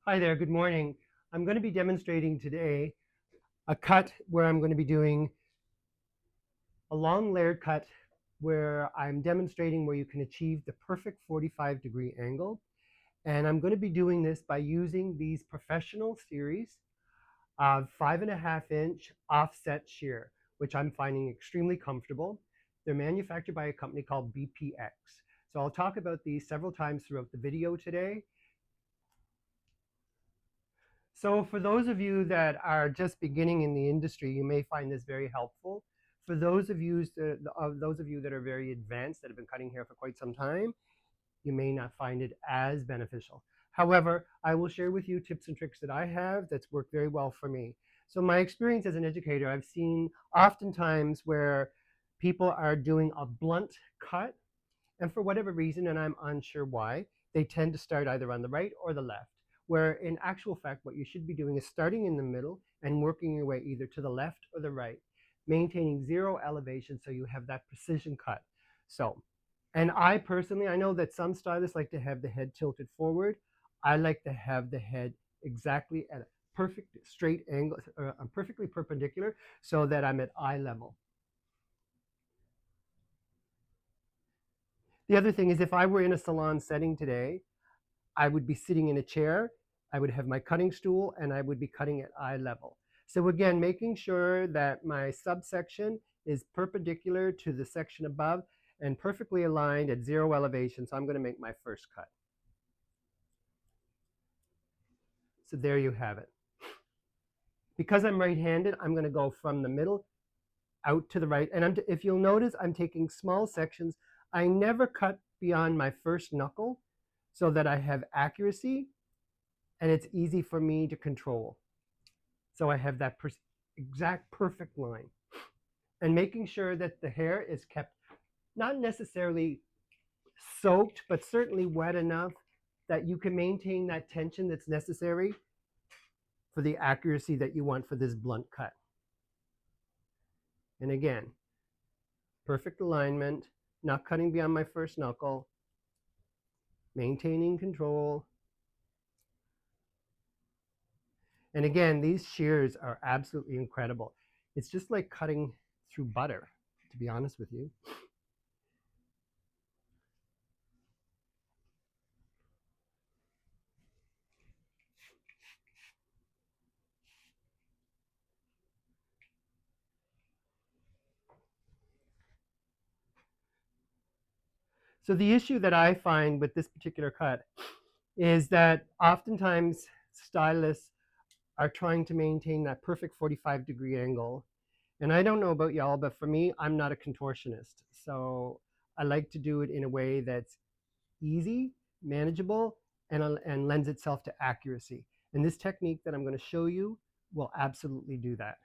Hi there, good morning. I'm going to be demonstrating today a cut where I'm going to be doing a long layered cut where I'm demonstrating where you can achieve the perfect 45-degree angle. And I'm going to be doing this by using these professional series of 5.5-inch offset shear, which I'm finding extremely comfortable. They're manufactured by a company called BPX. So I'll talk about these several times throughout the video today. So for those of you that are just beginning in the industry, you may find this very helpful. For those of you that are very advanced, that have been cutting hair for quite some time, you may not find it as beneficial. However, I will share with you tips and tricks that I have that's worked very well for me. So my experience as an educator, I've seen oftentimes where people are doing a blunt cut, and for whatever reason, and I'm unsure why, they tend to start either on the right or the left. Where in actual fact, what you should be doing is starting in the middle and working your way either to the left or the right, maintaining zero elevation so you have that precision cut. So, and I personally, I know that some stylists like to have the head tilted forward. I like to have the head exactly at a perfect straight angle, perfectly perpendicular, so that I'm at eye level. The other thing is if I were in a salon setting today, I would be sitting in a chair, I would have my cutting stool, and I would be cutting at eye level. So again, making sure that my subsection is perpendicular to the section above and perfectly aligned at zero elevation. So I'm going to make my first cut. So there you have it. Because I'm right-handed, I'm going to go from the middle out to the right. And if you'll notice, I'm taking small sections. I never cut beyond my first knuckle so that I have accuracy and it's easy for me to control. So I have that exact perfect line. And making sure that the hair is kept not necessarily soaked, but certainly wet enough that you can maintain that tension that's necessary for the accuracy that you want for this blunt cut. And again, perfect alignment, not cutting beyond my first knuckle, maintaining control. And again, these shears are absolutely incredible. It's just like cutting through butter, to be honest with you. So the issue that I find with this particular cut is that oftentimes stylists are trying to maintain that perfect 45-degree angle. And I don't know about y'all, but for me, I'm not a contortionist. So I like to do it in a way that's easy, manageable, and lends itself to accuracy. And this technique that I'm going to show you will absolutely do that.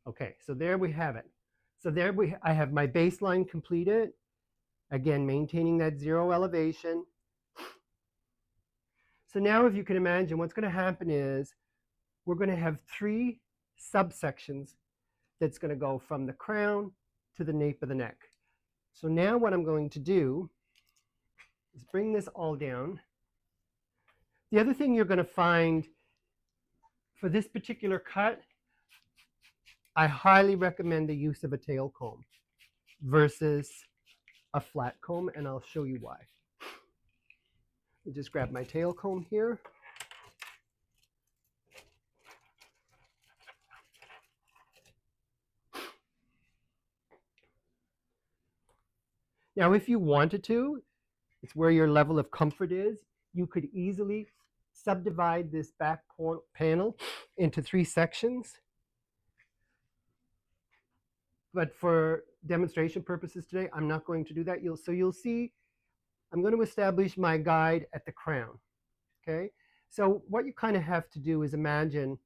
Okay, so there we have it. So I have my baseline completed. Again, maintaining that zero elevation. So now if you can imagine, what's going to happen is we're going to have three subsections that's going to go from the crown to the nape of the neck. So now what I'm going to do is bring this all down. The other thing you're going to find for this particular cut, I highly recommend the use of a tail comb versus a flat comb, and I'll show you why. Let me just grab my tail comb here. Now, if you wanted to, it's where your level of comfort is, you could easily subdivide this back panel into three sections. But for demonstration purposes today, I'm not going to do that. So you'll see, I'm going to establish my guide at the crown. Okay, so what you kind of have to do is imagine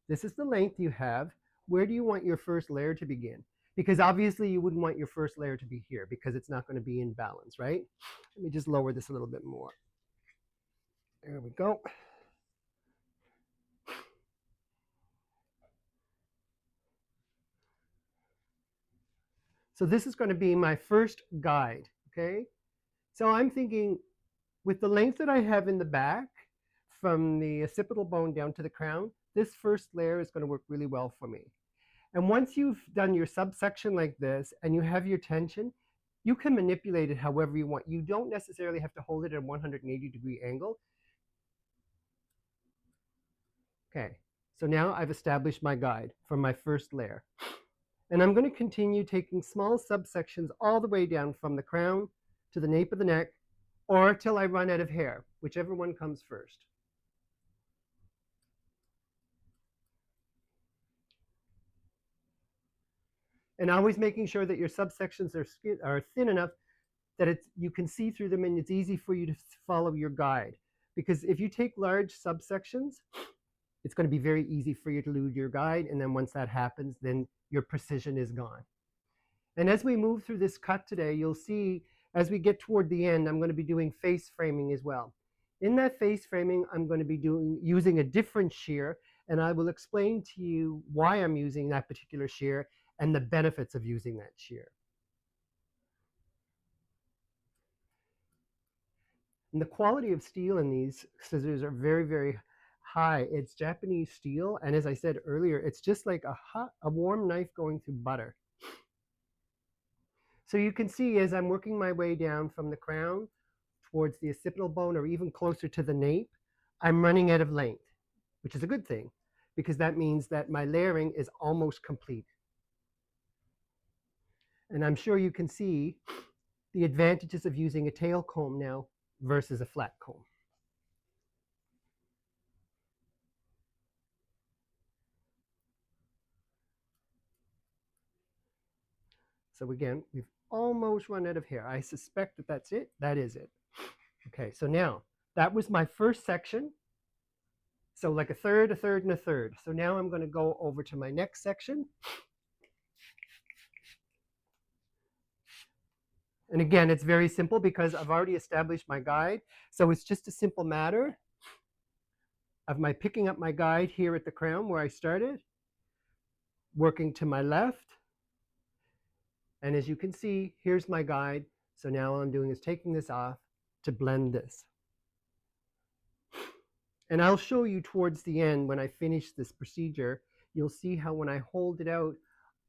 this is the length you have. Where do you want your first layer to begin? Because obviously you wouldn't want your first layer to be here because it's not going to be in balance, right? Let me just lower this a little bit more. There we go. So this is going to be my first guide, okay? So I'm thinking with the length that I have in the back, from the occipital bone down to the crown, this first layer is going to work really well for me. And once you've done your subsection like this and you have your tension, you can manipulate it however you want. You don't necessarily have to hold it at a 180-degree angle. Okay, so now I've established my guide for my first layer. And I'm going to continue taking small subsections all the way down from the crown to the nape of the neck, or till I run out of hair, whichever one comes first. And always making sure that your subsections are thin enough that you can see through them and it's easy for you to follow your guide. Because if you take large subsections, it's going to be very easy for you to lose your guide. And then once that happens, then your precision is gone. And as we move through this cut today, you'll see as we get toward the end, I'm going to be doing face framing as well. In that face framing, I'm going to be using a different shear, and I will explain to you why I'm using that particular shear and the benefits of using that shear. And the quality of steel in these scissors are very, very high. It's Japanese steel, and as I said earlier, it's just like a warm knife going through butter. So you can see as I'm working my way down from the crown towards the occipital bone or even closer to the nape, I'm running out of length, which is a good thing because that means that my layering is almost complete. And I'm sure you can see the advantages of using a tail comb now versus a flat comb. So again, we've almost run out of hair. I suspect that that's it. That is it. Okay, so now that was my first section. So like a third, a third, and a third. So now I'm going to go over to my next section. And again, it's very simple because I've already established my guide. So it's just a simple matter of my picking up my guide here at the crown where I started, working to my left. And as you can see, here's my guide. So now all I'm doing is taking this off to blend this. And I'll show you towards the end when I finish this procedure, you'll see how when I hold it out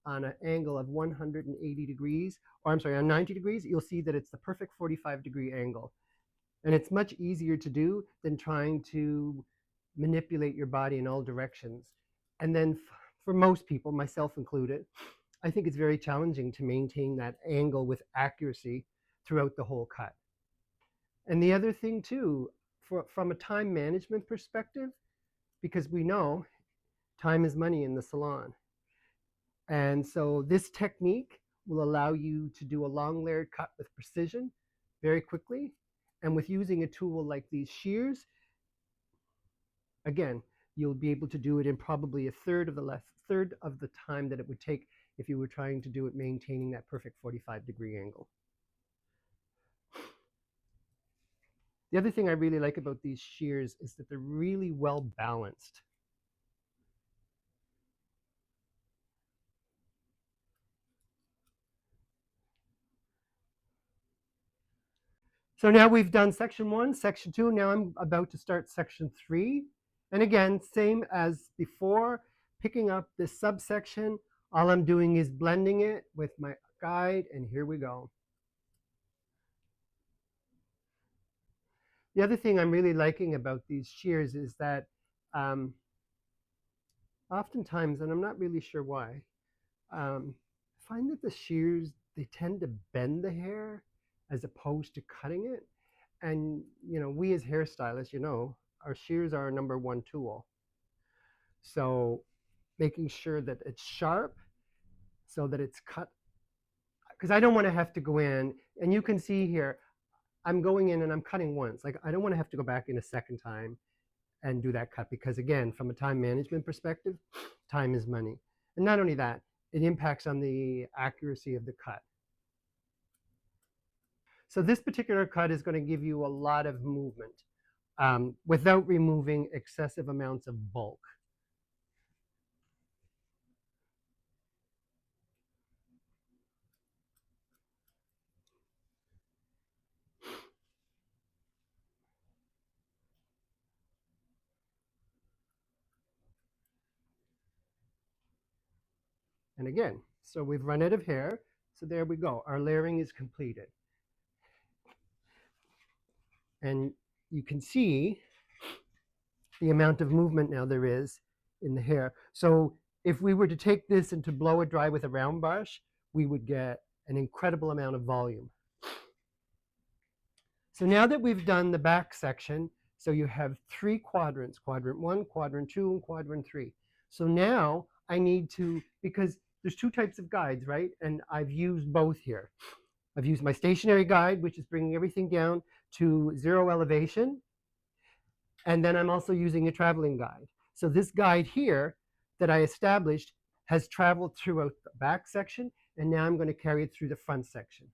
on an angle of 180 degrees, or I'm sorry, on 90 degrees, you'll see that it's the perfect 45-degree angle. And it's much easier to do than trying to manipulate your body in all directions. And then for most people, myself included, I think it's very challenging to maintain that angle with accuracy throughout the whole cut. And the other thing too, from a time management perspective, because we know time is money in the salon. And so this technique will allow you to do a long layered cut with precision very quickly. And with using a tool like these shears, again, you'll be able to do it in probably a third of the time that it would take if you were trying to do it maintaining that perfect 45-degree angle. The other thing I really like about these shears is that they're really well balanced. So now we've done section 1, section 2. Now I'm about to start section 3. And again, same as before, picking up this subsection. All I'm doing is blending it with my guide, and here we go. The other thing I'm really liking about these shears is that oftentimes, and I'm not really sure why, I find that the shears, they tend to bend the hair as opposed to cutting it. And, you know, we as hairstylists, you know, our shears are our number one tool. So making sure that it's sharp so that it's cut, because I don't want to have to go in, and you can see here, I'm going in and I'm cutting once. Like I don't want to have to go back in a second time and do that cut because again, from a time management perspective, time is money. And not only that, it impacts on the accuracy of the cut. So this particular cut is going to give you a lot of movement without removing excessive amounts of bulk. And again, so we've run out of hair. So there we go. Our layering is completed. And you can see the amount of movement now there is in the hair. So if we were to take this and to blow it dry with a round brush, we would get an incredible amount of volume. So now that we've done the back section, so you have 3 quadrants, quadrant 1, quadrant 2, and quadrant 3. So now I need to, because there's 2 types of guides, right? And I've used both here. I've used my stationary guide, which is bringing everything down to 0 elevation. And then I'm also using a traveling guide. So this guide here that I established has traveled throughout the back section, and now I'm going to carry it through the front section.